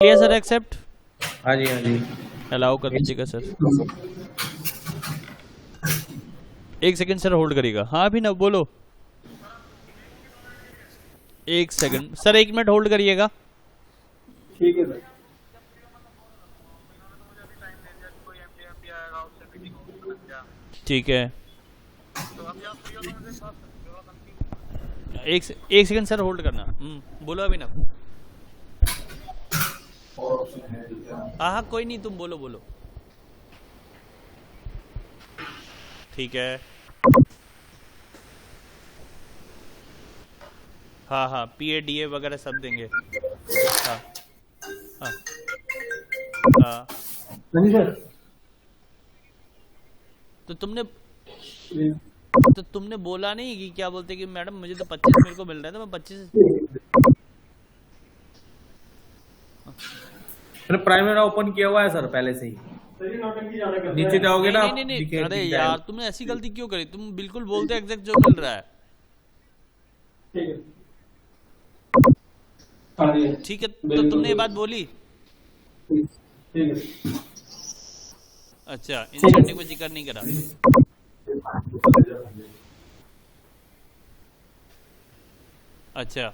लिया sir accept? हाँ जी हाँ जी। अलाउ कर दीजिएगा सर। एक सेकंड सर होल्ड करिएगा। हाँ अभिनव बोलो। एक सेकंड सर, 1 मिनट होल्ड करिएगा। ठीक है सर। ठीक है, एक सेकंड सर होल्ड करना। बोलो अभिनव। हाँ कोई नहीं, तुम बोलो बोलो। ठीक है। हाँ हाँ, PA वगैरह सब देंगे। हाँ हाँ हाँ। नहीं सर। तो तुमने बोला नहीं कि क्या बोलते कि मैडम मुझे तो 25 मेरे को मिल रहा है, तो मैं 25। सर प्राइमरी ओपन किया हुआ है सर पहले से ही। नीचे जाओगे ना। नहीं। अरे यार तुमने ऐसी गलती क्यों करी? तुम बिल्कुल बोलते एग्जैक्ट जो मिल रहा है। ठीक है, तो तुमने ये बात बोली। ठीक है। अच्छा, इंसेंटिव में जिक्र नहीं करा। अच्छा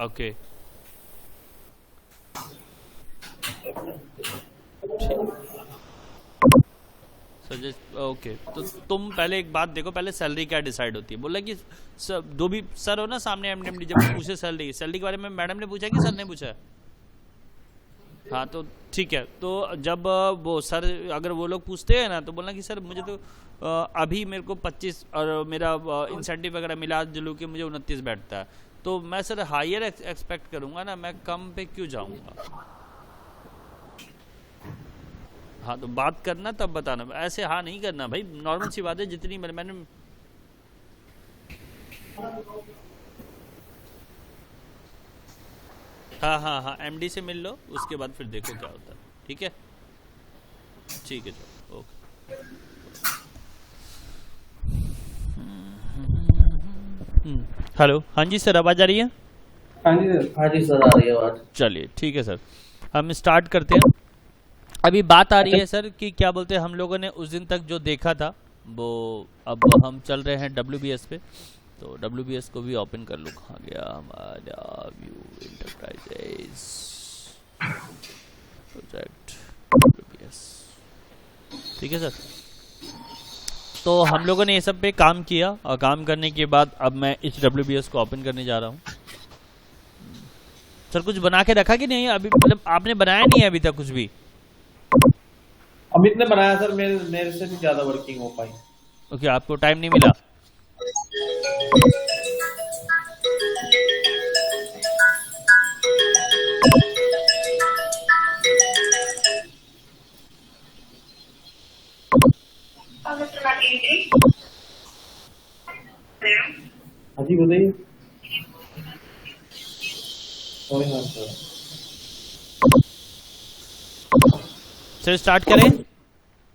ओके। Suggest okay. तो तुम पहले एक बात देखो, पहले सैलरी क्या डिसाइड होती है। बोला कि दो भी सर हो ना सामने एमडी, जब पूछे सैलरी के बारे में मैडम ने पूछा कि सर ने पूछा? हाँ तो ठीक है। तो जब वो सर अगर वो लोग पूछते हैं ना, तो बोलना कि सर मुझे तो अभी मेरे को 25 और मेरा इंसेंटिव वगैरह मिला जुलू के मुझे 29 बैठता है, तो मैं सर हायर एक्सपेक्ट करूंगा ना, मैं कम पे क्यों जाऊंगा? हाँ तो बात करना तब बताना, ऐसे हाँ नहीं करना भाई। नॉर्मल सी बात है, जितनी मैंने हाँ हाँ हाँ एमडी से मिल लो, उसके बाद फिर देखो क्या होता है। ठीक है ठीक है, चलो ओके। हेलो, हाँ जी सर आवाज आ रही है? हाँ जी सर। हाँ जी सर आ रही है आवाज। चलिए ठीक है सर, हम स्टार्ट करते हैं। अभी बात आ रही है सर कि क्या बोलते हैं, हम लोगों ने उस दिन तक जो देखा था वो अब हम चल रहे हैं WBS पे। तो WBS को भी ओपन कर लो। कहाँ गया हमारा व्यू इंटरप्राइजेस प्रोजेक्ट WBS? ठीक है सर। तो हम लोगों ने ये सब पे काम किया, और काम करने के बाद अब मैं इस WBS को ओपन करने जा रहा हूँ। सर कुछ बना के रखा कि नहीं अभी? मतलब आपने बनाया नहीं है अभी तक कुछ भी? अमित ने बनाया सर, मेरे से भी ज्यादा वर्किंग हो पाई। ओके, आपको टाइम नहीं मिला? हाँ जी बताइए। सर स्टार्ट करें?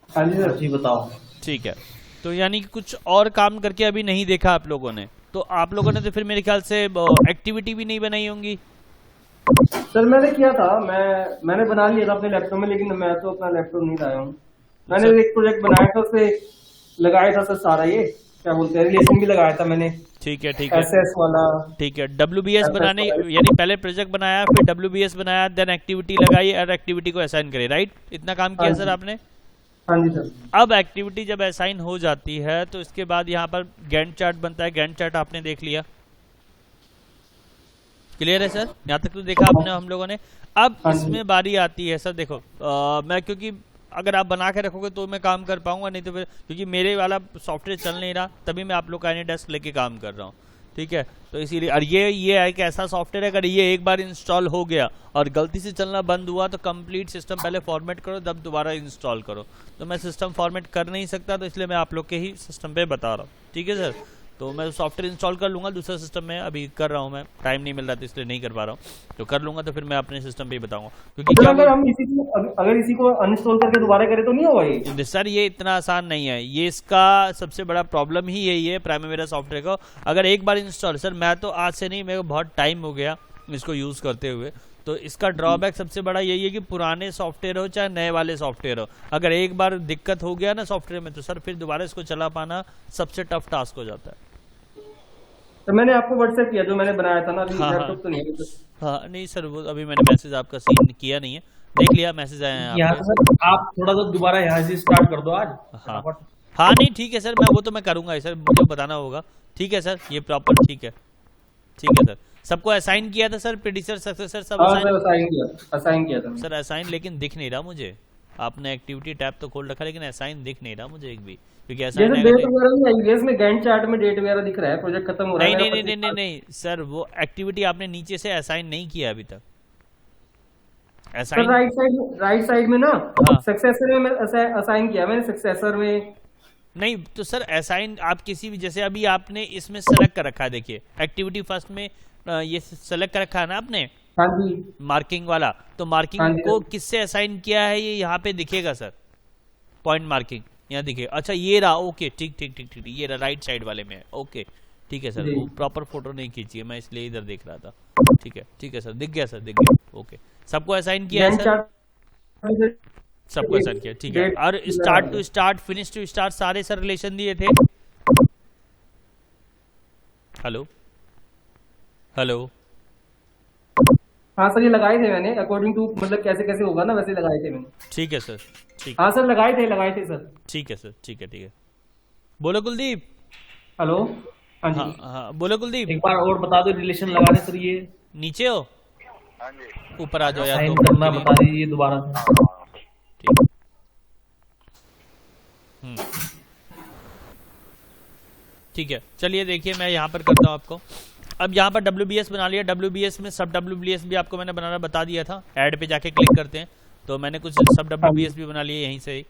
हाँ जी सर। जी बताओ। ठीक है। तो यानी कि कुछ और काम करके अभी नहीं देखा आप लोगों ने, तो आप लोगों ने तो फिर मेरे ख्याल से एक्टिविटी भी नहीं बनाई होंगी। सर मैंने किया था, मैंने बना लिया था अपने लैपटॉप में, लेकिन मैं तो अपना लैपटॉप नहीं लाया हूँ। मैंने एक प्रोजेक्ट बनाया था, उसे लगाया था सर सारा, ये क्या बोलते हैं, रिलेशन भी लगाया था मैंने। ठीक है ठीक है SS वाला। ठीक है। WBS बनाने यानी पहले प्रोजेक्ट बनाया, फिर WBS बनाया, देन एक्टिविटी लगाई और एक्टिविटी को असाइन करे, राइट? इतना काम किया सर आपने? हाँ जी सर। अब एक्टिविटी जब असाइन हो जाती है तो इसके बाद यहाँ पर गैंट चार्ट बनता है। गैंट चार्ट आपने देख लिया, क्लियर है सर? यहाँ तक तो देखा आपने हम लोगों ने। अब इसमें बारी आती है सर, देखो मैं क्योंकि अगर आप बना के रखोगे तो मैं काम कर पाऊंगा, नहीं तो फिर क्योंकि मेरे वाला सॉफ्टवेयर चल नहीं रहा, तभी मैं आप लोग का डेस्क लेके काम कर रहा हूँ। ठीक है, तो इसीलिए, और ये एक ऐसा सॉफ्टवेयर है, अगर ये एक बार इंस्टॉल हो गया और गलती से चलना बंद हुआ तो कंप्लीट सिस्टम पहले फॉर्मेट करो, तब दोबारा इंस्टॉल करो। तो मैं सिस्टम फॉर्मेट कर नहीं सकता, तो इसलिए मैं आप लोग के ही सिस्टम पे बता रहा हूँ। ठीक है सर? तो मैं सॉफ्टवेयर इंस्टॉल कर लूँगा दूसरा सिस्टम में, अभी कर रहा हूँ मैं, टाइम नहीं मिल रहा था इसलिए नहीं कर पा रहा हूँ, तो कर लूँगा तो फिर मैं अपने सिस्टम पे ही बताऊँगा। क्योंकि सर क्या अगर इसी को अनइंस्टॉल करके दोबारा करें तो नहीं होगा ये? सर ये इतना आसान नहीं है, ये इसका सबसे बड़ा प्रॉब्लम ही यही है प्राइमेरा सॉफ्टवेयर का। अगर एक बार इंस्टॉल, सर मैं तो आज से नहीं, मेरे को बहुत टाइम हो गया इसको यूज़ करते हुए, तो इसका ड्रॉबैक सबसे बड़ा यही है कि पुराने सॉफ्टवेयर हो चाहे नए वाले सॉफ्टवेयर हो, अगर एक बार दिक्कत हो गया ना सॉफ्टवेयर में, तो सर फिर दोबारा इसको चला पाना सबसे टफ टास्क हो जाता है। तो मैंने आपको व्हाट्सएप किया जो मैंने बनाया था ना, अभी हाँ, लैपटॉप तो नहीं है। हाँ नहीं सर, वो अभी मैंने मैसेज आपका सीन किया नहीं है, देख लिया मैसेज आया है यहाँ आपके। से सर आप थोड़ा सा दोबारा यहाँ से स्टार्ट कर दो आज। हाँ हाँ नहीं ठीक है सर, मैं वो तो मैं करूँगा सर, मुझे बताना होगा। ठीक है सर, ये प्रॉपर ठीक है सर। सबको असाइन किया था सर, प्रेडिसर सक्सेसर सब हाँ सर असाइन किया था सर असाइन, लेकिन दिख नहीं रहा मुझे। आपने एक्टिविटी टैब तो खोल रखा, लेकिन असाइन दिख नहीं रहा मुझे एक भी, क्योंकि असाइन जैसे डेट वगैरह नहीं आई है इसमें, गैंट चार्ट में डेट वगैरह दिख रहा है, प्रोजेक्ट खत्म हो रहा है। नहीं नहीं नहीं नहीं नहीं सर, वो एक्टिविटी आपने नीचे से असाइन नहीं किया अभी तक। सर राइट साइड में ना सक्सेसर में असाइन किया मैंने, सक्सेसर में नहीं। तो सर असाइन आप किसी भी, जैसे अभी आपने इसमें सेलेक्ट कर रखा है, देखिए एक्टिविटी फर्स्ट में ये सेलेक्ट कर रखा है ना आपने, हाँ जी मार्किंग वाला, तो मार्किंग को किससे असाइन किया है ये यहाँ पे दिखेगा सर, पॉइंट मार्किंग यहाँ दिखेगा। अच्छा ये रहा, ओके ठीक ठीक ठीक ठीक, ये रहा राइट साइड वाले में है, ओके ठीक है सर। वो प्रॉपर फोटो नहीं खींची है मैं, इसलिए इधर देख रहा था। ठीक है सर, दिख गया सर, दिख गया, ओके। सबको असाइन किया है सर, सबको असाइन किया, ठीक है। और start to start, finish to start सारे सर रिलेशन दिए थे। हेलो हेलो, हाँ सर ये लगाए थे मैंने, अकॉर्डिंग टू मतलब कैसे कैसे होगा ना वैसे लगाए थे मैंने। ठीक है सर, ठीक। हाँ सर लगाए थे सर। ठीक है सर, ठीक है। बोलो कुलदीप। हेलो हाँ जी। हाँ बोलो कुलदीप। एक बार और बता दो रिलेशन लगा दे सर, ये नीचे हो, ऊपर आ जाओ यार, साइन 2 मिनट करना के लिए। बता दीजिए दोबारा से। ठीक। ठीक है, चलिए देखिए मैं यहाँ पर करता हूँ आपको। अब यहाँ पर WBS बना लिया, WBS में सब WBS भी आपको मैंने बनाना बता दिया था, ऐड पे जाके क्लिक करते हैं, तो मैंने कुछ सब WBS भी बना लिए यहीं से ही।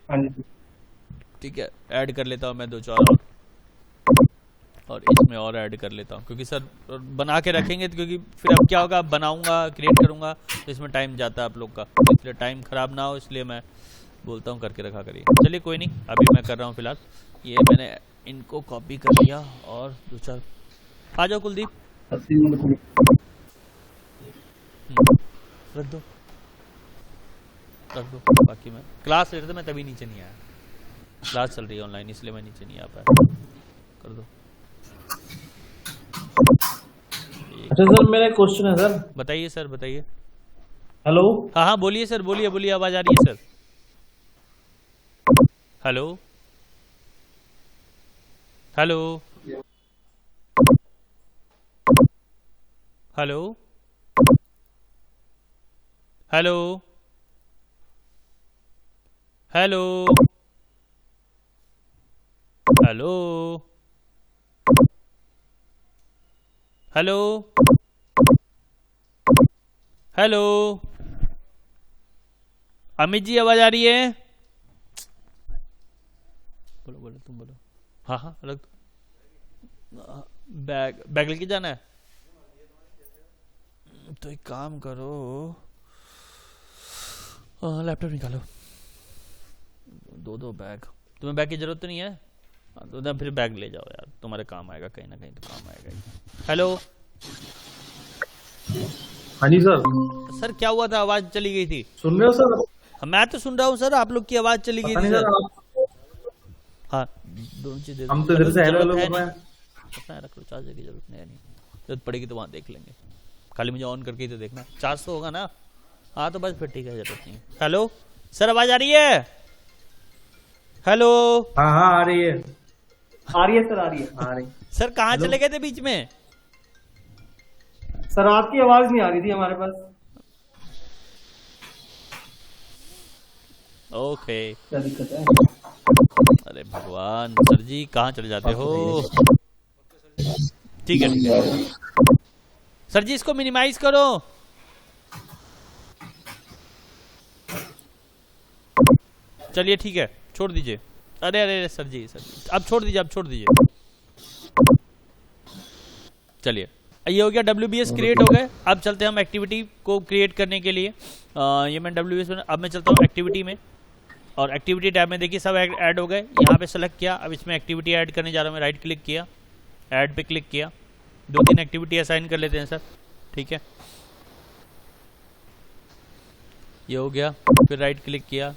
ठीक है, ऐड कर लेता हूँ मैं 2-4 और इसमें और ऐड कर लेता हूँ, क्योंकि सर बना के रखेंगे तो, क्योंकि फिर अब क्या होगा, बनाऊंगा क्रिएट करूंगा तो इसमें टाइम जाता है आप लोग का, इसलिए टाइम खराब ना हो, इसलिए मैं बोलता हूँ करके रखा करिए। चलिए कोई नहीं, अभी मैं कर रहा हूँ फिलहाल। ये मैंने इनको कॉपी कर लिया और 2-4 आ जाओ कुलदीप, रख दो बाकी मैं क्लास ले रहा था, मैं तभी नीचे नहीं आया, क्लास चल रही है ऑनलाइन, इसलिए मैं नीचे नहीं आ पाया। कर दो। अच्छा सर मेरा क्वेश्चन है सर। बताइए सर, बताइए। हेलो हाँ बोलिए सर, बोलिए, आवाज आ रही है sir. Hello hello hello hello hello hello hello hello, Amit ji आवाज आ रही है? बोलो तुम बोलो। हाँ रख दो। बैग लेके जाना है, तो एक काम करो, लैपटॉप निकालो। 2 बैग, तुम्हें बैग की जरूरत तो नहीं है? तो फिर बैग ले जाओ यार, तुम्हारे काम आएगा, कहीं ना कहीं तो काम आएगा ही। हेलो हाँ जी सर। सर क्या हुआ था, आवाज चली गई थी? सुन रहे हो सर? मैं तो सुन रहा हूँ सर, आप लोग की आवाज चली गई थी सर। हाँ दोनों चीजें, हम तो इधर से हेलो हेलो कर रहे हैं। रख लो, चार्जर की जरूरत नहीं, जरूरत पड़ेगी तो वहाँ देख लेंगे, खाली मुझे ऑन करके ही तो देखना। 400 होगा ना? हाँ तो बस फिर ठीक है, जरूरत नहीं। हेलो सर आवाज आ रही है? हेलो हाँ आ रही है सर, आ रही है। सर कहाँ चले गए थे बीच में? सर आपकी आवाज नहीं आ रही थी हमारे पास। ओके, क्या दिक्कत है? अरे भगवान सर जी कहाँ चले जाते हो? ठीक है सर जी, इसको मिनिमाइज करो। चलिए ठीक है, छोड़ दीजिए। अरे सर जी अब छोड़ दीजिए, चलिए ये हो गया WBS क्रिएट हो गए। अब चलते हैं हम एक्टिविटी को क्रिएट करने के लिए। ये मैं WBS में, अब मैं चलता हूँ एक्टिविटी में, और एक्टिविटी टैब में देखिए सब ऐड हो गए। यहाँ पे सेलेक्ट किया, अब इसमें एक्टिविटी ऐड करने जा रहा हूँ मैं। राइट क्लिक किया, ऐड पे क्लिक किया, 2-3 एक्टिविटी असाइन कर लेते हैं सर, ठीक है। ये हो गया, फिर राइट क्लिक किया,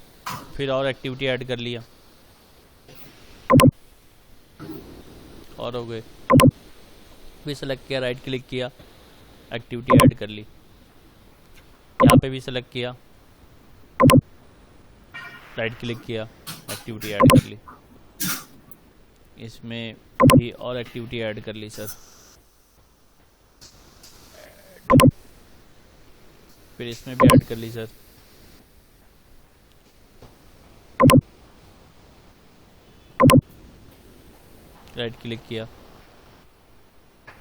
फिर और एक्टिविटी ऐड कर लिया, और हो गए। भी सेलेक्ट किया, राइट क्लिक किया, एक्टिविटी ऐड कर ली। यहाँ पे भी सेलेक्ट किया, राइट क्लिक किया, एक्टिविटी ऐड कर ली। इसमें भी और एक्टिविटी ऐड कर ली सर। फिर इसमें भी ऐड कर ली सर। राइट क्लिक किया,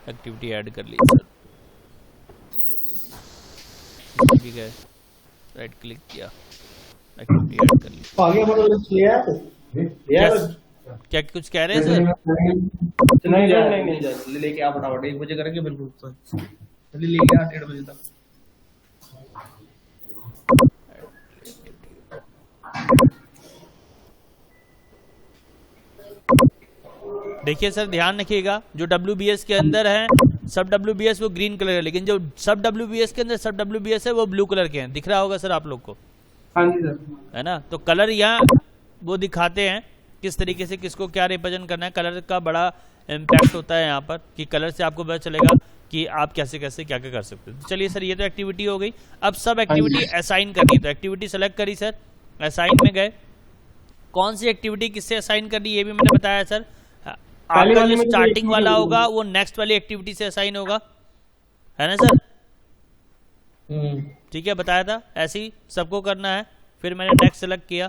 एक्टिविटी ऐड कर ली सर। इसमें भी गए, राइट क्लिक किया, एक्टिविटी ऐड कर ली। क्या कुछ कह रहे हैं सर? नहीं लेके आ फटाफट, 1 बजे करेंगे बिल्कुल सर, जल्दी लेके आ 1:30 बजे तक। देखिए सर ध्यान रखिएगा, जो WBS के अंदर है सब WBS वो ग्रीन कलर है, लेकिन जो सब WBS के अंदर सब WBS है वो ब्लू कलर के हैं। दिख रहा होगा सर आप लोग को? हाँ जी सर। है ना? तो कलर यहाँ वो दिखाते हैं किस तरीके से किसको क्या रिप्रेजेंट करना है। कलर का बड़ा इम्पैक्ट होता है यहाँ पर, कि कलर से आपको पता चलेगा कि आप कैसे कैसे क्या क्या कर सकते हो। चलिए सर ये तो एक्टिविटी हो गई। अब सब एक्टिविटी असाइन करनी है, तो एक्टिविटी सेलेक्ट करी सर, असाइन में गए। कौन सी एक्टिविटी किससे असाइन करनी ये भी मैंने बताया सर। आपका जो स्टार्टिंग वाला होगा वो नेक्स्ट वाली एक्टिविटी से असाइन होगा, है ना सर? ठीक है, बताया था ऐसे ही सबको करना है। फिर मैंने नेक्स्ट सेलेक्ट किया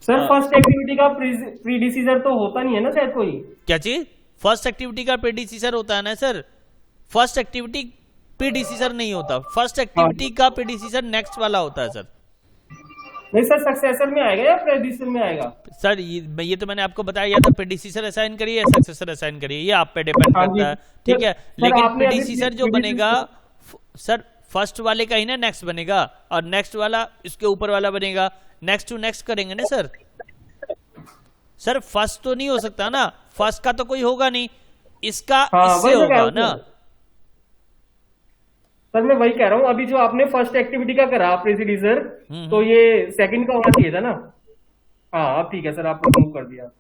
सर। फर्स्ट एक्टिविटी का प्रीडिसीजर तो होता नहीं है ना शायद कोई? क्या चीज? फर्स्ट एक्टिविटी का प्रीडिसीजर होता है ना सर। फर्स्ट एक्टिविटी प्रीडिसीजर नहीं होता, फर्स्ट एक्टिविटी का प्रीडिसीजर नेक्स्ट वाला होता है सर। नहीं सर, सक्सेसर में आएगा या प्रेडिसीजर में आएगा? सर ये तो मैंने आपको बताया, या तो प्रेडिसीजर असाइन करिए या सक्सेसर असाइन करिए, ये आप पे डिपेंड करता है, ठीक है। लेकिन प्रेडिसीजर जो बनेगा सर फर्स्ट वाले का ही ना नेक्स्ट बनेगा, और नेक्स्ट वाला इसके ऊपर वाला बनेगा। नेक्स्ट टू नेक्स्ट करेंगे ना सर। सर फर्स्ट तो नहीं हो सकता ना, फर्स्ट का तो कोई होगा नहीं, इसका इससे होगा ना सर। मैं वही कह रहा हूँ, अभी जो आपने फर्स्ट एक्टिविटी का करा प्रेडिसीजर, तो ये सेकंड का होना चाहिए था ना। हाँ अब ठीक है सर, आपने मूव कर दिया।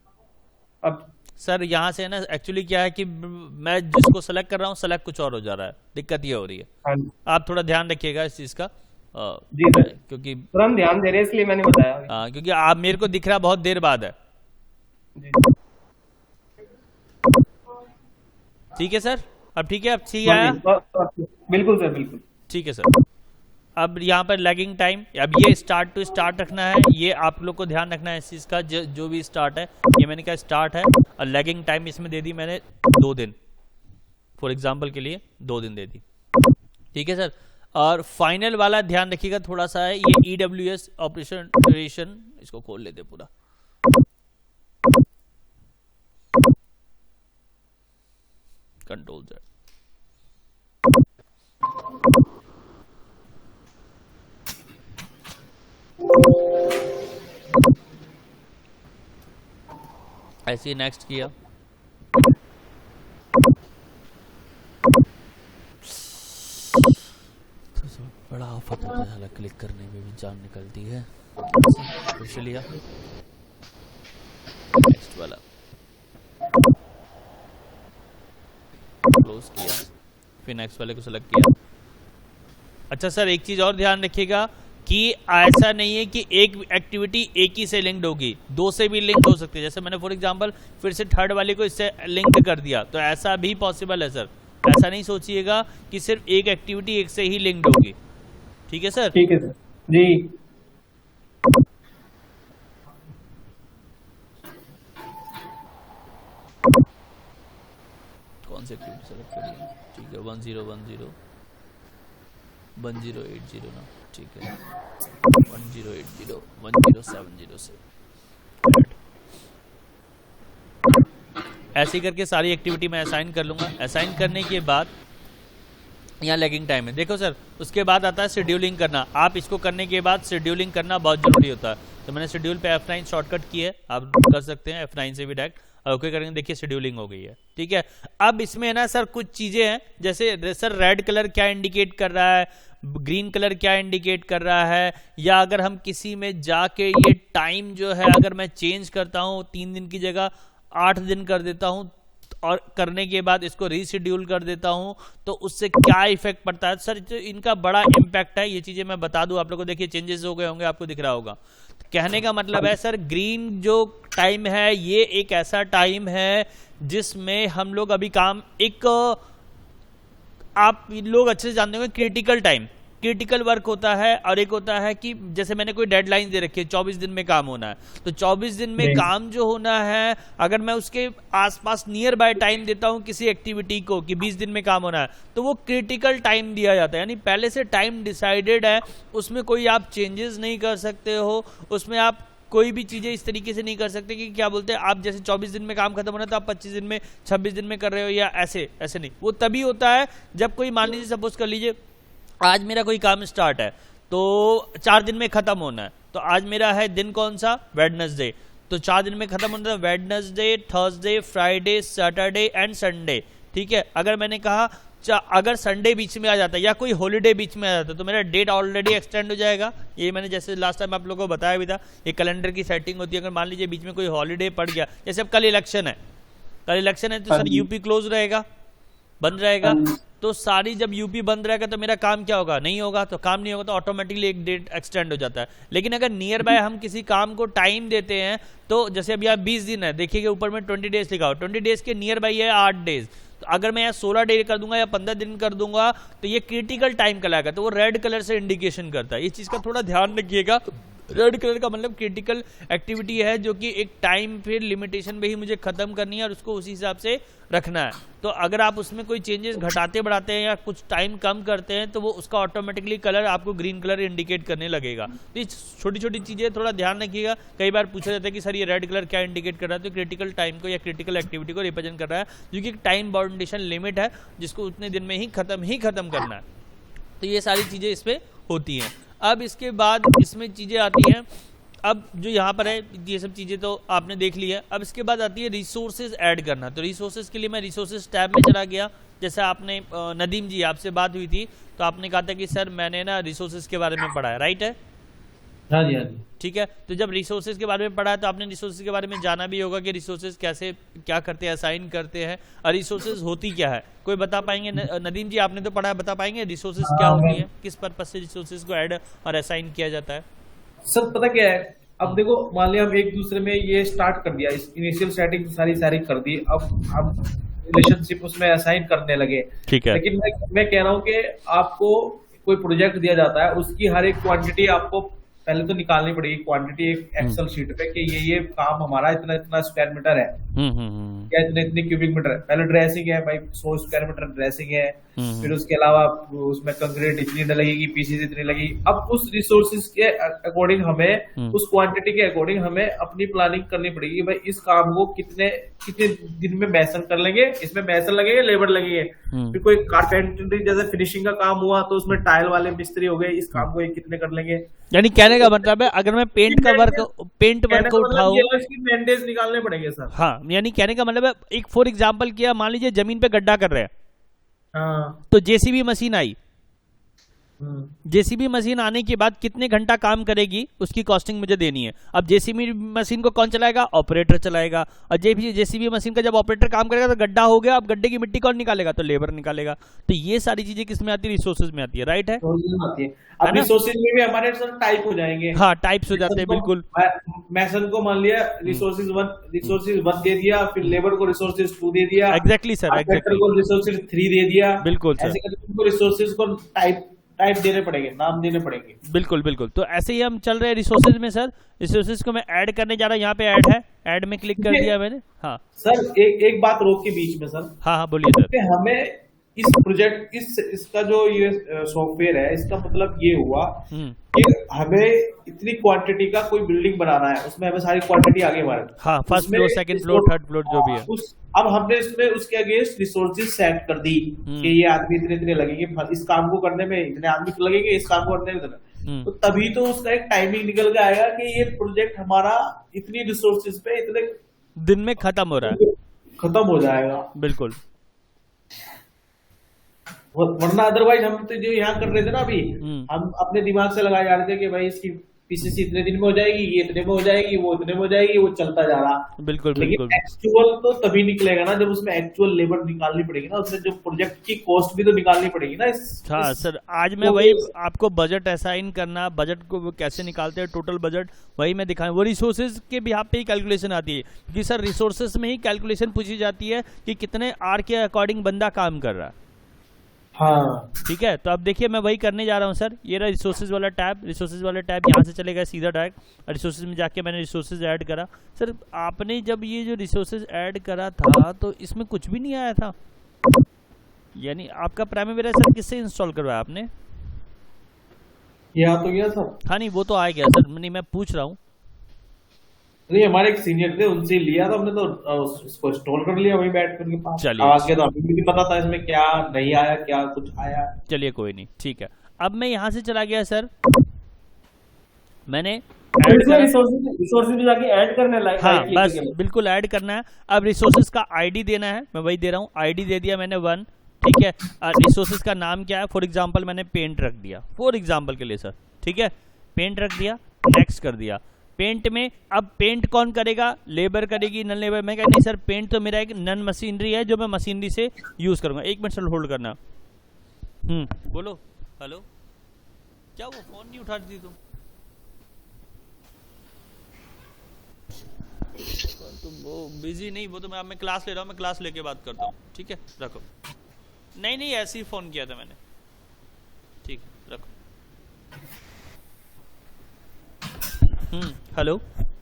अब सर यहाँ से ना एक्चुअली क्या है कि मैं जिसको सेलेक्ट कर रहा हूँ सेलेक्ट कुछ और हो जा रहा है, दिक्कत ये हो रही है। हाँ, आप थोड़ा ध्यान रखिएगा इस चीज का। जी सर, क्योंकि हम ध्यान दे रहे हैं इसलिए मैंने बताया। क्योंकि आप मेरे को दिख रहा बहुत देर बाद है। ठीक है सर, अब ठीक है, अब ठीक आया? बिल्कुल सर, बिल्कुल ठीक है सर। अब यहाँ पर लैगिंग टाइम, अब ये स्टार्ट टू स्टार्ट रखना है, ये आप लोग को ध्यान रखना है इस चीज़ का। जो भी स्टार्ट है, ये मैंने कहा स्टार्ट है, और लैगिंग टाइम इसमें दे दी मैंने 2 दिन, फॉर एग्जांपल के लिए 2 दिन दे दी। ठीक है सर। और फाइनल वाला ध्यान रखिएगा थोड़ा सा है, ये EWS ऑपरेशन ड्यूरेशन, इसको खोल लेते पूरा। Control Z। ऐसे ही नेक्स्ट किया, बड़ा आफत होता है साला, क्लिक करने में भी जान निकलती है। फिर लिया नेक्स्ट वाला, क्लोज किया, फिर नेक्स्ट वाले को सेलेक्ट किया। अच्छा सर एक चीज और ध्यान रखिएगा कि ऐसा नहीं है कि एक एक्टिविटी एक ही से लिंक्ड होगी, 2 से भी लिंक हो सकती है। जैसे मैंने फॉर एग्जांपल फिर से थर्ड वाले को इससे लिंक कर दिया, तो ऐसा भी पॉसिबल है सर। ऐसा नहीं सोचिएगा कि सिर्फ एक एक्टिविटी एक से ही लिंक्ड होगी। ठीक है सर? ठीक है सर जी। कौन सी एक्टिविटी सेलेक्ट करिए? ठीक है 1080 1080 ना, ठीक है 1080 1070 से ऐसे करके सारी एक्टिविटी मैं असाइन कर लूंगा। असाइन करने के बाद यहाँ लैगिंग टाइम है, देखो सर। उसके बाद आता है शेड्यूलिंग करना। आप इसको करने के बाद शेड्यूलिंग करना बहुत जरूरी होता है। तो मैंने शेड्यूल पे F9 शॉर्टकट की है, आप कर सकते हैं F9 से भी डायरेक्ट। ओके करेंगे, देखिए शेड्यूलिंग हो गई है, ठीक है। अब इसमें है ना सर कुछ चीजें हैं, जैसे सर रेड कलर क्या इंडिकेट कर रहा है, ग्रीन कलर क्या इंडिकेट कर रहा है, या अगर हम किसी में जाके ये टाइम जो है अगर मैं चेंज करता हूँ 3 दिन की जगह 8 दिन कर देता हूँ और करने के बाद इसको रीशेड्यूल कर देता हूं तो उससे क्या इफेक्ट पड़ता है सर। तो इनका बड़ा इम्पैक्ट है, ये चीजें मैं बता दूं आप लोगों को। देखिए चेंजेस हो गए होंगे, आपको दिख रहा होगा। कहने का मतलब है सर ग्रीन जो टाइम है ये एक ऐसा टाइम है जिसमें हम लोग अभी काम एक आप लोग अच्छे से जानते होंगे क्रिटिकल टाइम, क्रिटिकल वर्क होता है। और एक होता है कि जैसे मैंने कोई डेडलाइन दे रखी है 24 दिन में काम होना है, तो 24 दिन में काम जो होना है अगर मैं उसके आसपास नियर बाय टाइम देता हूं किसी एक्टिविटी को कि 20 दिन में काम होना है तो वो क्रिटिकल टाइम दिया जाता है। यानी पहले से टाइम डिसाइडेड है, उसमें कोई आप चेंजेस नहीं कर सकते हो, उसमें आप कोई भी चीजें इस तरीके से नहीं कर सकते कि क्या बोलते हैं आप जैसे 24 दिन में काम खत्म होना तो आप 25 दिन में 26 दिन में कर रहे हो या ऐसे ऐसे नहीं। वो तभी होता है जब कोई मान लीजिए सपोज कर लीजिए आज मेरा कोई काम स्टार्ट है तो 4 दिन में खत्म होना है, तो आज मेरा है दिन कौन सा, वेडनेसडे, तो 4 दिन में खत्म होना है Wednesday, Thursday, Friday, Saturday and Sunday, ठीक है। अगर मैंने कहा अगर संडे बीच में आ जाता है या कोई हॉलीडे बीच में आ जाता है तो मेरा डेट ऑलरेडी एक्सटेंड हो जाएगा। ये मैंने जैसे लास्ट टाइम आप लोगों को बताया भी था, ये कैलेंडर की सेटिंग होती है। अगर मान लीजिए बीच में कोई हॉलीडे पड़ गया, जैसे अब कल इलेक्शन है, कल इलेक्शन है तो सर यूपी क्लोज रहेगा, बंद रहेगा, तो सारी जब यूपी बंद रहेगा तो मेरा काम क्या होगा, नहीं होगा। तो काम नहीं होगा तो ऑटोमेटिकली एक डेट एक्सटेंड हो जाता है। लेकिन अगर नियर बाय हम किसी काम को टाइम देते हैं तो जैसे अभी आप 20 दिन है, देखिएगा ऊपर में 20 डेज लिखा हो, 20 डेज के नियर बाय है 8 डेज, तो अगर मैं यहाँ 16 डे कर दूंगा या 15 दिन कर दूंगा तो ये क्रिटिकल टाइम कहलाएगा, तो वो रेड कलर से इंडिकेशन करता है। इस चीज का थोड़ा ध्यान रखिएगा। रेड कलर का मतलब क्रिटिकल एक्टिविटी है जो कि एक टाइम फिर लिमिटेशन पे ही मुझे खत्म करनी है और उसको उसी हिसाब से रखना है। तो अगर आप उसमें कोई चेंजेस घटाते बढ़ाते हैं या कुछ टाइम कम करते हैं तो वो उसका ऑटोमेटिकली कलर आपको ग्रीन कलर इंडिकेट करने लगेगा। तो ये छोटी छोटी चीजें थोड़ा ध्यान रखिएगा। कई बार पूछा जाता है कि सर ये रेड कलर क्या इंडिकेट कर रहा है, तो क्रिटिकल टाइम को या क्रिटिकल एक्टिविटी को रिप्रेजेंट कर रहा है, क्योंकि एक टाइम बाउंडेशन लिमिट है जिसको उतने दिन में ही खत्म करना है। तो ये सारी चीजें इसमें होती हैं। अब इसके बाद इसमें चीजें आती हैं, अब जो यहाँ पर है ये सब चीजें तो आपने देख ली है। अब इसके बाद आती है रिसोर्सेज ऐड करना। तो रिसोर्सेज के लिए मैं रिसोर्सेज टैब में चला गया। जैसे आपने नदीम जी आपसे बात हुई थी तो आपने कहा था कि सर मैंने ना रिसोर्सेज के बारे में पढ़ा है, राइट है? हाँ जी, हाँ जी। ठीक है, तो जब रिसोर्सेज के बारे में पढ़ा है तो आपने रिसोर्सेज के बारे में जाना भी होगा कि रिसोर्सेज कैसे क्या करते हैं, असाइन करते हैं, और रिसोर्सेज होती क्या है। कोई बता पाएंगे? नदीम जी आपने तो पढ़ा है, बता पाएंगे रिसोर्सेज क्या होती है, किस पर्पज से रिसोर्सेज को ऐड और असाइन किया जाता है? सर पता क्या है, अब देखो मान लिया हम एक दूसरे में ये स्टार्ट कर दिया, इनिशियल सेटिंग सारी कर दी, अब रिलेशनशिप उसमें असाइन करने लगे। ठीक है, लेकिन मैं कह रहा हूँ कि आपको कोई प्रोजेक्ट दिया जाता है, उसकी हर एक क्वांटिटी आपको पहले तो निकालनी पड़ेगी, क्वांटिटी एक एक्सेल शीट पे कि ये काम हमारा इतना स्क्वायर मीटर है या इतने क्यूबिक मीटर है। पहले ड्रेसिंग है भाई, 100 स्क्वायर मीटर ड्रेसिंग है, फिर उसके अलावा उसमें कंक्रीट इतनी लगेगी, पीसीसी इतनी लगेगी। अब उस रिसोर्सेज के अकॉर्डिंग हमें उस क्वांटिटी के अकॉर्डिंग हमें अपनी प्लानिंग करनी पड़ेगी। भाई इस काम को कितने दिन में मैसन कर लेंगे, इसमें मैसन लगेंगे, लेबर लगेंगे। फिर कोई कारपेंटरी जैसे फिनिशिंग का काम हुआ तो उसमें टाइल वाले मिस्त्री हो गए, इस काम को कितने कर लेंगे। यानी कहने का मतलब है अगर मैं पेंट वर्क को उठाऊं, मेंटेनेंस निकालने पड़ेंगे सर। हाँ, यानी कहने का मतलब है एक फॉर एग्जांपल किया, मान लीजिए जमीन पे गड्ढा कर रहे हैं, हाँ, तो जेसीबी मशीन आई, जेसीबी मशीन आने के बाद कितने घंटा काम करेगी उसकी कॉस्टिंग मुझे देनी है। अब जेसीबी मशीन को कौन चलाएगा? ऑपरेटर चलाएगा। और जेसीबी मशीन का जब ऑपरेटर काम करेगा तो गड्ढा हो गया, अब गड्ढे की मिट्टी कौन निकालेगा? तो लेबर निकालेगा। तो ये सारी चीजें किसमें आती है? रिसोर्सेज में आती है, राइट है? अब रिसोर्सेज में भी हमारे सर टाइप हो जाएंगे। हाँ, टाइप्स हो जाते हैं, बिल्कुल। मैसन को मान लिया रिसोर्सेज 1 दे दिया, फिर लेबर को रिसोर्सेज 2 दे दिया, एग्जैक्टली सर, एग्जैक्टली को रिसोर्सेज 3 दे दिया, बिल्कुल सर। ऐसे करके रिसोर्सेज को टाइप देने पड़ेंगे, नाम देने पड़ेंगे। बिल्कुल बिल्कुल। तो ऐसे ही हम चल रहे हैं रिसोर्सेज में सर। रिसोर्सेज को मैं ऐड करने जा रहा हूँ, यहाँ पे ऐड है, ऐड में क्लिक कर दिया मैंने। हाँ सर, एक बात रोक के बीच में सर। हाँ हाँ, बोलिए सर। हमें इस प्रोजेक्ट इसका जो ये सॉफ्टवेयर है, इसका मतलब ये हुआ कि हमें इतनी क्वांटिटी का कोई बिल्डिंग बनाना है, उसमें हमें सारी क्वांटिटी आगे हमारे, हाँ, first floor, second floor, third floor, जो भी है। अब हमने इसमें उसके अगेंस्ट रिसोर्सेज सेट कर दी कि ये आदमी इतने इतने लगेंगे, इस काम को करने में इतने आदमी तो लगेंगे, इस काम को करने में इतने, तो तभी तो उसका एक टाइमिंग निकल के आएगा कि ये प्रोजेक्ट हमारा इतनी रिसोर्सेज पे इतने दिन में खत्म हो रहा है, खत्म हो जाएगा। बिल्कुल। वरना अदरवाइज हम तो जो यहाँ कर रहे थे ना अभी, हम अपने दिमाग से लगाए जा रहे थे कि भाई इसकी पीसीसी इतने दिन में हो जाएगी, ये इतने में हो जाएगी, वो इतने में हो जाएगी, वो चलता जा रहा। बिल्कुल लेकिन बिल्कुल। एक्चुअल तो तभी निकलेगा ना जब उसमें एक्चुअल लेबर निकालनी पड़ेगी ना, उसमें जो प्रोजेक्ट की कॉस्ट भी तो निकालनी पड़ेगी ना। हाँ सर, आज मैं वही आपको बजट असाइन करना, बजट को वो कैसे निकालते हैं, टोटल बजट, वही मैं दिखाऊं। वो रिसोर्सेज के भी यहाँ पे ही कैलकुलेशन आती है, क्योंकि सर रिसोर्सेज में ही कैलकुलेशन पूछी जाती है कि कितने आर के अकॉर्डिंग बंदा काम कर रहा है। हाँ ठीक है, तो अब देखिए मैं वही करने जा रहा हूँ सर। ये रहा रिसोर्सेज वाला टैब, रिसोर्सेज वाला टैब यहाँ से चलेगा सीधा डायरेक्ट, रिसोर्सेज में जाके मैंने रिसोर्सेज ऐड करा। सर आपने जब ये जो रिसोर्सेज ऐड करा था तो इसमें कुछ भी नहीं आया था, यानी आपका प्राइमरी सर किससे इंस्टॉल करवाया आपने? यहाँ तो गया सर। हाँ नहीं, वो तो आ गया सर, नहीं मैं पूछ रहा हूँ। नहीं, हमारे एक सीनियर थे, उनसे लिया था हमने, तो इसको इंस्टॉल कर लिया वहीं बैठ कर उनके पास। चलिए। आगे तो अभी भी नहीं पता था इसमें क्या नहीं आया, क्या कुछ आया। चलिए कोई नहीं, ठीक है। अब मैं यहाँ से चला गया सर, मैंने रिसोर्सेज में जाके ऐड करने लायक, हाँ बस बिल्कुल ऐड करना है। अब रिसोर्सेज का आईडी देना है, मैं वही दे रहा हूँ। आईडी दे दिया मैंने 1, ठीक है। रिसोर्सेज का नाम क्या है, फॉर एग्जांपल मैंने पेंट रख दिया, फॉर एग्जांपल के लिए सर, ठीक है। पेंट रख दिया, नेक्स्ट कर दिया। पेंट में अब पेंट कौन करेगा, लेबर करेगी, नन लेबर। मैं कहती सर पेंट तो मेरा एक नन मशीनरी है जो मैं मशीनरी से यूज करूंगा। एक मिनट सर होल्ड करना। बोलो। हेलो, क्या वो फोन नहीं उठा रही तुम? वो बिजी नहीं, वो तो मैं क्लास ले रहा हूँ, मैं क्लास लेके बात करता हूँ, ठीक है रखो। नहीं ऐसे ही फोन किया था मैंने, ठीक है रखो। हेलो,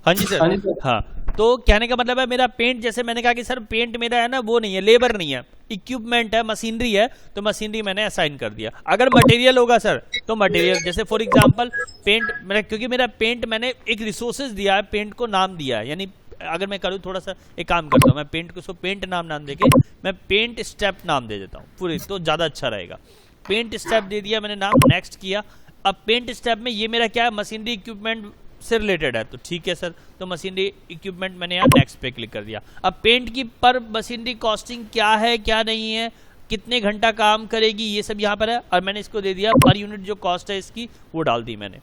हाँ जी सर। हाँ, तो कहने का मतलब है मेरा पेंट, जैसे मैंने कहा कि सर पेंट मेरा है ना वो नहीं है, लेबर नहीं है, इक्विपमेंट है, मशीनरी है, तो मशीनरी मैंने असाइन कर दिया। अगर मटेरियल होगा सर तो मटेरियल, जैसे फॉर एग्जांपल पेंट मेरा, क्योंकि मेरा पेंट मैंने एक रिसोर्सेज दिया है, पेंट को नाम दिया है, यानी अगर मैं करूँ थोड़ा सा एक काम करता हूँ, मैं पेंट को पेंट नाम देके मैं पेंट स्टेप नाम दे देता हूँ पूरी, तो ज़्यादा अच्छा रहेगा। पेंट स्टेप दे दिया मैंने नाम, नेक्स्ट किया। अब पेंट स्टेप में ये मेरा क्या है, मशीनरी इक्विपमेंट से रिलेटेड है, तो ठीक है सर, तो मशीनरी इक्विपमेंट मैंने यहाँ नेक्स्ट पे क्लिक कर दिया। अब पेंट की पर मशीनरी कॉस्टिंग क्या है क्या नहीं है, कितने घंटा काम करेगी, ये सब यहाँ पर है। और मैंने इसको दे दिया पर यूनिट जो कॉस्ट है इसकी वो डाल दी मैंने,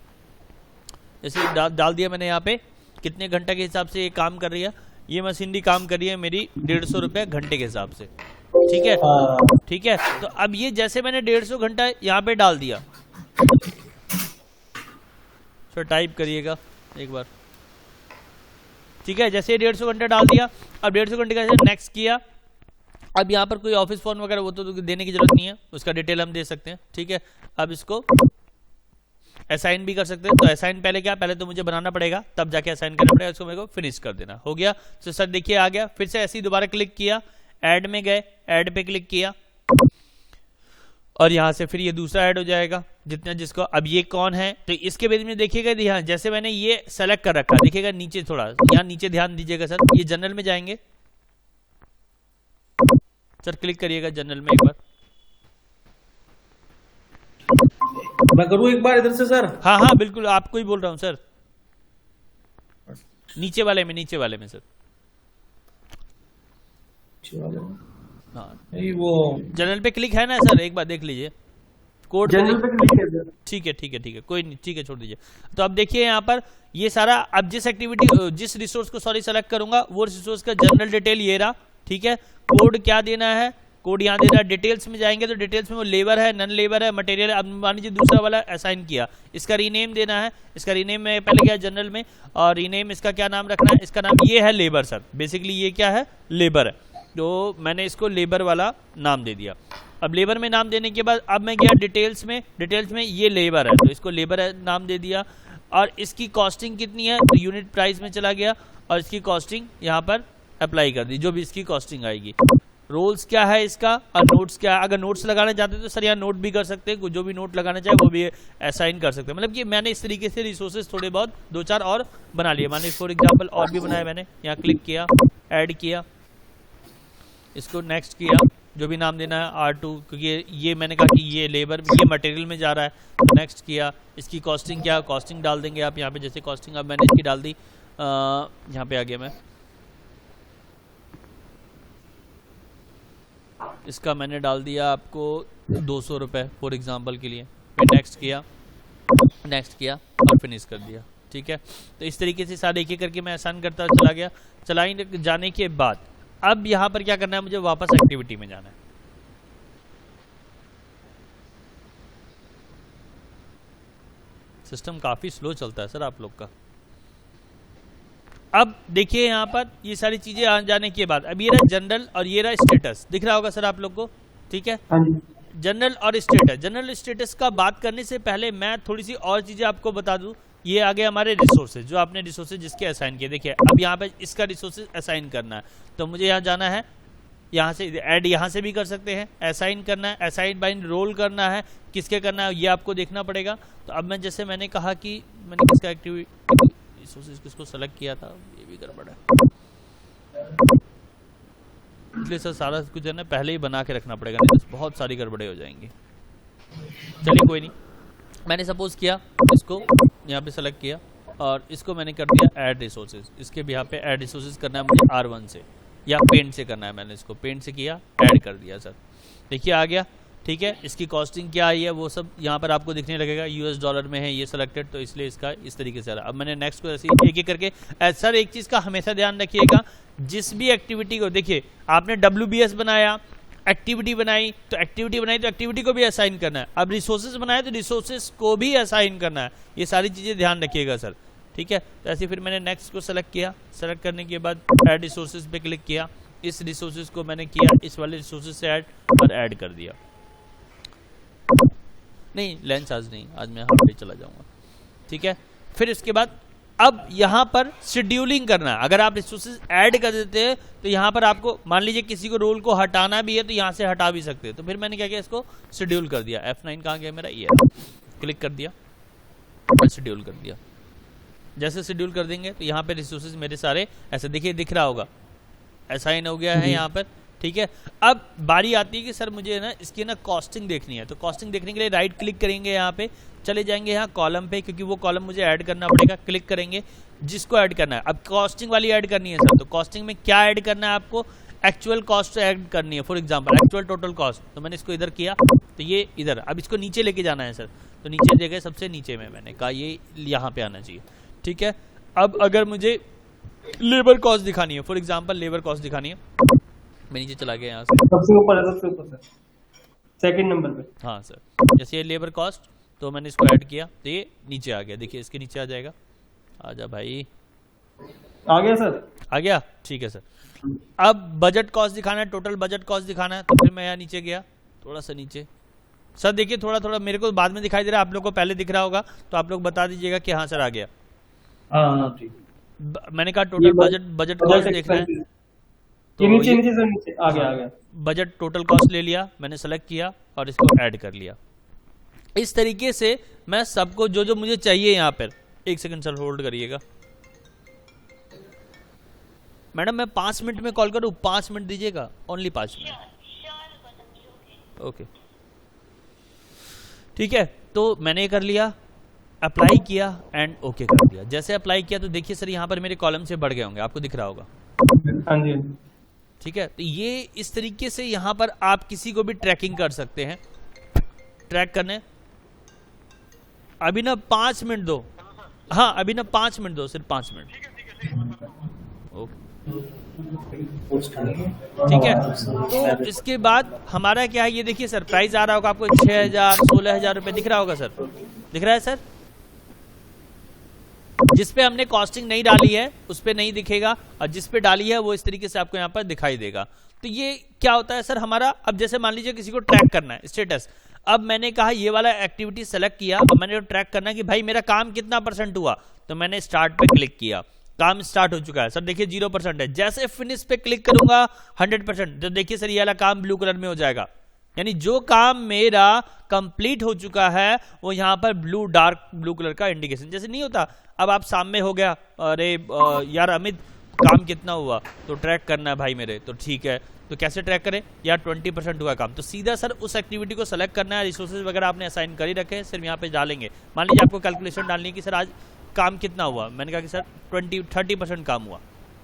जैसे डाल दिया मैंने यहाँ पे कितने घंटा के हिसाब से ये काम कर रही है। ये मशीनरी काम कर रही है मेरी 150 रुपये घंटे के हिसाब से, ठीक है ठीक है। तो अब ये जैसे मैंने 150 घंटा यहाँ पे डाल दिया, सर टाइप करिएगा एक बार, ठीक है। जैसे 150 घंटा डाल दिया, अब 150 घंटे का नेक्स्ट किया। अब यहाँ पर कोई ऑफिस फोन वगैरह वो तो देने की जरूरत नहीं है, उसका डिटेल हम दे सकते हैं, ठीक है। अब इसको असाइन भी कर सकते हैं, तो असाइन पहले क्या, पहले तो मुझे बनाना पड़ेगा, तब जाके असाइन करना पड़ेगा, इसको मेरे को फिनिश कर देना। हो गया, तो सर देखिए आ गया। फिर से ऐसे ही दोबारा क्लिक किया, ऐड में गए, ऐड पे क्लिक किया, और यहाँ से फिर ये दूसरा ऐड हो जाएगा जितना जिसको। अब ये कौन है, तो इसके बेस में देखिएगा ध्यान, जैसे मैंने ये सेलेक्ट कर रखा, देखिएगा नीचे थोड़ा, यहाँ नीचे ध्यान दीजिएगा सर। ये जनरल में जाएंगे सर, क्लिक करिएगा जनरल में एक बार। मैं करूँ एक बार इधर से सर? हाँ बिल्कुल, आपको ही बोल रहा हूँ सर, नीचे वाले में सर। हाँ नहीं, वो जनरल पे क्लिक है ना सर, एक बार देख लीजिए कोड जनरल पे क्लिक है सर। ठीक है कोई नहीं, ठीक है छोड़ दीजिए। तो अब देखिए यहाँ पर ये सारा, अब जिस एक्टिविटी जिस रिसोर्स को सेलेक्ट करूंगा वो रिसोर्स का जनरल डिटेल ये रहा, ठीक है। कोड क्या देना है, कोड यहाँ देना है। डिटेल्स में जाएंगे तो डिटेल्स में वो लेबर है, नन लेबर है, मटेरियल। अब मान लीजिए दूसरा वाला असाइन किया, इसका रीनेम देना है। इसका रीनेम में पहले गया जनरल में, और रीनेम इसका क्या नाम रखना है, इसका नाम ये है लेबर सर, बेसिकली ये क्या है, लेबर है, तो मैंने इसको लेबर वाला नाम दे दिया। अब लेबर में नाम देने के बाद अब मैं गया डिटेल्स में, डिटेल्स में ये लेबर है तो इसको लेबर नाम दे दिया। और इसकी कॉस्टिंग कितनी है, तो यूनिट प्राइस में चला गया और इसकी कॉस्टिंग यहाँ पर अप्लाई कर दी, जो भी इसकी कॉस्टिंग आएगी। रोल्स क्या है इसका और नोट्स क्या है। अगर नोट्स लगाना चाहते हैं तो सर यहाँ नोट भी कर सकते हैं, जो भी नोट लगाना चाहे वो भी असाइन कर सकते हैं। मतलब कि मैंने इस तरीके से रिसोर्सेज थोड़े बहुत 2-4 और बना लिए। मैंने फॉर एग्जांपल और भी बनाया, मैंने यहाँ क्लिक किया, ऐड किया, इसको नेक्स्ट किया, जो भी नाम देना है R2, क्योंकि ये मैंने कहा कि ये लेबर, ये मटेरियल में जा रहा है, तो नेक्स्ट किया। इसकी कॉस्टिंग क्या, कॉस्टिंग डाल देंगे आप यहाँ पे, जैसे कॉस्टिंग अब मैंने इसकी डाल दी, यहाँ पे आ गया मैं, इसका मैंने डाल दिया आपको 200 रुपये फॉर एग्जांपल के लिए। फिर नेक्स्ट किया और फिनिश कर दिया। ठीक है, तो इस तरीके से सारे एक एक करके मैं आसान करता चला गया। चलाने जाने के बाद अब यहाँ पर क्या करना है, मुझे वापस एक्टिविटी में जाना है। सिस्टम काफी स्लो चलता है सर आप लोग का। अब देखिए यहाँ पर ये सारी चीजें आ जाने के बाद अब ये रहा जनरल और ये रहा स्टेटस, दिख रहा होगा सर आप लोग को। ठीक है, जनरल और स्टेटस। जनरल स्टेटस का बात करने से पहले मैं थोड़ी सी और चीजें आपको बता दूं। ये आगे हमारे रिसोर्सेज, जो आपने रिसोर्सेज जिसके असाइन किए, देखिए अब यहाँ पे इसका रिसोर्सेज असाइन करना है, तो मुझे यहाँ जाना है, यहाँ से ऐड यहाँ से भी कर सकते हैं, असाइन करना है, असाइन बाय रोल करना है, किसके करना है ये आपको देखना पड़ेगा। तो अब मैं जैसे मैंने कहा कि मैंने किसका एक्टिविटी रिसोर्सेज किसको सेलेक्ट किया था, ये भी गड़बड़ है, इसलिए सर सारा कुछ है ना पहले ही बना के रखना पड़ेगा, नहीं तो बहुत सारी गड़बड़े हो जाएंगी। चलिए कोई नहीं, मैंने सपोज किया इसको यहाँ पे सेलेक्ट किया और इसको मैंने कर दिया ऐड रिसोर्सेज। इसके भी यहाँ पे ऐड रिसोर्सेज करना है मुझे R1 से या पेंट से करना है, मैंने इसको पेंट से किया, ऐड कर दिया सर। देखिए आ गया। ठीक है, इसकी कॉस्टिंग क्या आई है वो सब यहाँ पर आपको दिखने लगेगा, US$ में है ये सिलेक्टेड, तो इसलिए इसका इस तरीके से आ रहा। अब मैंने नेक्स्ट को ऐसे एक एक करके सर एक चीज़ का हमेशा ध्यान रखिएगा, जिस भी एक्टिविटी को, देखिए आपने WBS बनाया, एक्टिविटी बनाई तो एक्टिविटी को भी असाइन करना है। अब रिसोर्सेज बनाए तो रिसोर्सेज को भी असाइन करना है, ये सारी चीज़ें ध्यान रखिएगा सर। ठीक है, तो ऐसे फिर मैंने नेक्स्ट को सेलेक्ट किया, सेलेक्ट करने के बाद ऐड रिसोर्सेज पे क्लिक किया, इस रिसोर्सेज को मैंने किया, इस वाले रिसोर्सेज से ऐड और ऐड कर दिया। नहीं लंच आज नहीं, आज मैं हाफ डे चला जाऊंगा। ठीक है, फिर इसके बाद अब यहाँ पर शेड्यूलिंग करना है। अगर आप रिसोर्सेज ऐड कर देते हैं तो यहाँ पर आपको मान लीजिए किसी को रोल को हटाना भी है तो यहाँ से हटा भी सकते हैं। तो फिर मैंने क्या किया, इसको शेड्यूल कर दिया। F9 कहाँ गया मेरा, ये क्लिक कर दिया और शेड्यूल कर दिया। जैसे शेड्यूल कर देंगे तो यहाँ पे रिसोर्सेज मेरे सारे ऐसे देखिए दिख रहा होगा, असाइन हो गया है यहाँ पर। ठीक है, अब बारी आती है कि सर मुझे ना इसकी ना कॉस्टिंग देखनी है, तो कॉस्टिंग देखने के लिए राइट क्लिक करेंगे, यहाँ पे चले जाएंगे यहाँ कॉलम पे, क्योंकि वो कॉलम मुझे ऐड करना पड़ेगा। क्लिक करेंगे जिसको ऐड करना है, अब कॉस्टिंग वाली ऐड करनी है सर, तो कॉस्टिंग में क्या ऐड करना है आपको, एक्चुअल कॉस्ट ऐड करनी है। For example actual total cost, तो मैंने इसको इधर किया तो ये इधर, अब इसको नीचे लेके जाना है सर, तो नीचे जगह सबसे नीचे में मैंने कहा ये यहाँ पे आना चाहिए। ठीक है, अब अगर मुझे लेबर कॉस्ट दिखानी है, फॉर एग्जाम्पल लेबर कॉस्ट दिखानी है, मैं नीचे चला गया यहाँ से, सबसे ऊपर है, सबसे ऊपर सर, सेकंड नंबर पे। हाँ सर, जैसे ये लेबर कॉस्ट, तो मैंने इसको ऐड किया तो ये नीचे आ गया, देखिए इसके नीचे आ जाएगा। आजा भाई, आ गया सर, आ गया। ठीक है सर, अब बजट कॉस्ट दिखाना है, टोटल बजट कॉस्ट दिखाना है, तो फिर मैं यहाँ नीचे गया, थोड़ा सा नीचे। सर देखिए थोड़ा थोड़ा मेरे को बाद में दिखाई दे रहा है, आप लोग को पहले दिख रहा होगा, तो आप लोग बता दीजिएगा कि हाँ सर आ गया। मैंने कहा टोटल बजट कॉस्ट देखना है, ये नीचे नीचे सर, नीचे आ गया। बजट टोटल कॉस्ट ले लिया मैंने, सेलेक्ट किया और इसको ऐड कर लिया। इस तरीके से मैं सबको जो जो मुझे चाहिए यहाँ पर, एक सेकंड सर होल्ड करिएगा मैडम, मैं 5 मिनट में कॉल करूँ, 5 मिनट दीजिएगा, ओनली 5 मिनट। ओके ठीक है, तो मैंने कर लिया, अप्लाई किया एंड ओके कर दिया। जैसे अप्लाई किया तो देखिए सर यहाँ पर मेरे कॉलम से बढ़ गए होंगे, आपको दिख रहा होगा। हाँ जी। ठीक है, तो ये इस तरीके से यहाँ पर आप किसी को भी ट्रैकिंग कर सकते हैं। ट्रैक करने अभी ना 5 मिनट दो, हाँ अभी ना 5 मिनट दो, सिर्फ 5 मिनट। ओके ठीक है, तो इसके बाद हमारा क्या है, ये देखिए सर प्राइस आ रहा होगा आपको 6,000 16,000 रुपए दिख रहा होगा सर, दिख रहा है सर। जिस पे हमने कॉस्टिंग नहीं डाली है उस पे नहीं दिखेगा, और जिस पे डाली है वो इस तरीके से आपको यहाँ पर दिखाई देगा। तो ये क्या होता है सर हमारा, अब जैसे मान लीजिए किसी को ट्रैक करना है स्टेटस, अब मैंने कहा ये वाला एक्टिविटी सेलेक्ट किया और मैंने ट्रैक करना कि भाई मेरा काम कितना % हुआ, तो मैंने स्टार्ट पे क्लिक किया। काम स्टार्ट हो चुका है सर, देखिए 0% है। जैसे फिनिश पे क्लिक करूंगा 100%, तो देखिए सर ये वाला काम ब्लू कलर में हो जाएगा, यानी जो काम मेरा कंप्लीट हो चुका है वो यहाँ पर ब्लू, डार्क ब्लू कलर का इंडिकेशन जैसे नहीं होता। अब आप सामने हो गया, अरे यार अमित काम कितना हुआ, तो ट्रैक करना है भाई मेरे, तो ठीक है, तो कैसे ट्रैक करें यार 20% हुआ काम, तो सीधा सर उस एक्टिविटी को सेलेक्ट करना है। रिसोर्सेज वगैरह आपने असाइन कर ही रखे हैं, सिर्फ यहाँ पे डालेंगे। मान लीजिए आपको कैलकुलेशन डालनी है कि सर आज काम कितना हुआ, मैंने कहा कि सर 30% काम हुआ,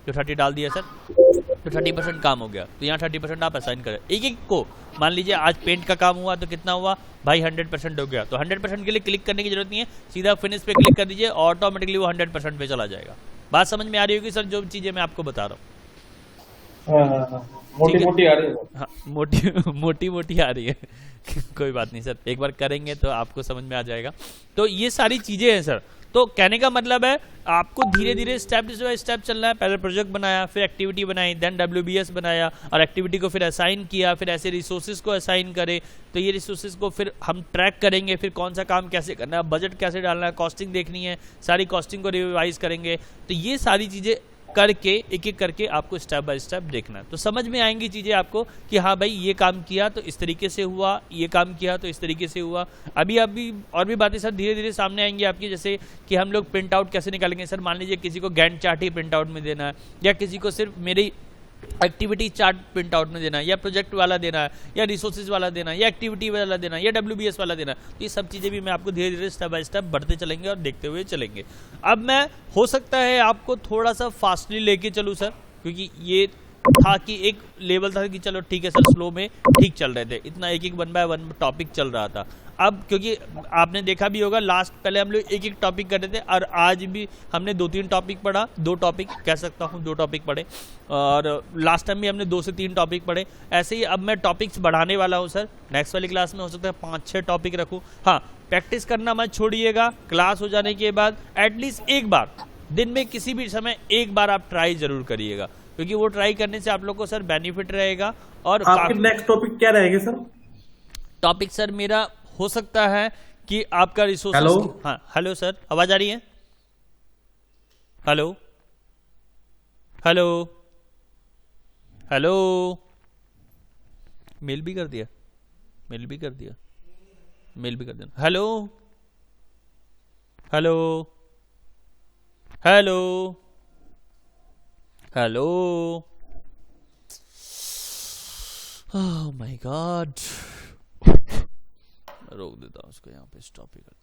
तो 30 डाल दिया सर, तो 30% काम हो गया, तो यहाँ 30% आप असाइन करें एक एक को। मान लीजिए आज पेंट का काम हुआ तो कितना हुआ भाई 100% हो गया, तो 100% के लिए क्लिक करने की जरूरत नहीं है, सीधा फिनिश पे क्लिक कर दीजिए, ऑटोमेटिकली वो 100% पे चला जाएगा। बात समझ में आ रही होगी सर जो चीजें मैं आपको बता रहा हूँ? मोटी मोटी आ रही है। हाँ, मोटी मोटी आ रही है कोई बात नहीं सर, एक बार करेंगे तो आपको समझ में आ जाएगा। तो ये सारी चीजें हैं सर, तो कहने का मतलब है आपको धीरे धीरे स्टेप बाय स्टेप चलना है। पहले प्रोजेक्ट बनाया, फिर एक्टिविटी बनाई, देन WBS बनाया, और एक्टिविटी को फिर असाइन किया, फिर ऐसे रिसोर्सेज को असाइन करे, तो ये रिसोर्सेज को फिर हम ट्रैक करेंगे, फिर कौन सा काम कैसे करना है, बजट कैसे डालना है, कॉस्टिंग देखनी है, सारी कॉस्टिंग को रिवाइज करेंगे। तो ये सारी चीजें करके एक एक करके आपको स्टेप बाय स्टेप देखना है, तो समझ में आएंगी चीजें आपको कि हाँ भाई ये काम किया तो इस तरीके से हुआ, ये काम किया तो इस तरीके से हुआ। अभी और भी बातें सर धीरे धीरे सामने आएंगी आपकी, जैसे कि हम लोग प्रिंट आउट कैसे निकालेंगे। सर मान लीजिए किसी को गैंट चार्ट ही प्रिंट आउट में देना है, या किसी को सिर्फ मेरी एक्टिविटी चार्ट प्रिंट आउट में देना है, या प्रोजेक्ट वाला देना है, या रिसोर्सेज वाला देना है, या एक्टिविटी वाला देना है, या WBS वाला देना है, तो ये सब चीजें भी मैं आपको धीरे धीरे स्टेप बाय स्टेप बढ़ते चलेंगे और देखते हुए चलेंगे। अब मैं हो सकता है आपको थोड़ा सा फास्टली लेके चलूँ सर, क्योंकि ये था कि एक लेवल था कि चलो ठीक है सर, स्लो में ठीक चल रहे थे, इतना एक एक 1 बाय 1 टॉपिक चल रहा था। अब क्योंकि आपने देखा भी होगा लास्ट पहले हम लोग एक एक टॉपिक कर रहे थे, और आज भी हमने 2-3 टॉपिक पढ़ा, 2 टॉपिक कह सकता हूँ, 2 टॉपिक पढ़े, और लास्ट टाइम भी हमने 2 से 3 टॉपिक पढ़े। ऐसे ही अब मैं टॉपिक्स बढ़ाने वाला हूँ सर, नेक्स्ट वाली क्लास में हो सकता है 5-6 टॉपिक रखूँ। हाँ, प्रैक्टिस करना मत छोड़िएगा, क्लास हो जाने के बाद एटलीस्ट एक बार दिन में किसी भी समय एक बार आप ट्राई जरूर करिएगा, क्योंकि वो ट्राई करने से आप लोग को सर बेनिफिट रहेगा। और आपके नेक्स्ट टॉपिक क्या रहेगा सर? टॉपिक सर मेरा हो सकता है कि आपका रिसोर्स। हेलो, हाँ हेलो सर, आवाज आ रही है? हेलो हेलो हेलो, मेल भी कर दिया, मेल भी कर दिया, मेल भी कर देना। Hello hello hello hello, oh my God, रोक देता हूँ उसको, यहाँ पे स्टॉप ही करता हूँ।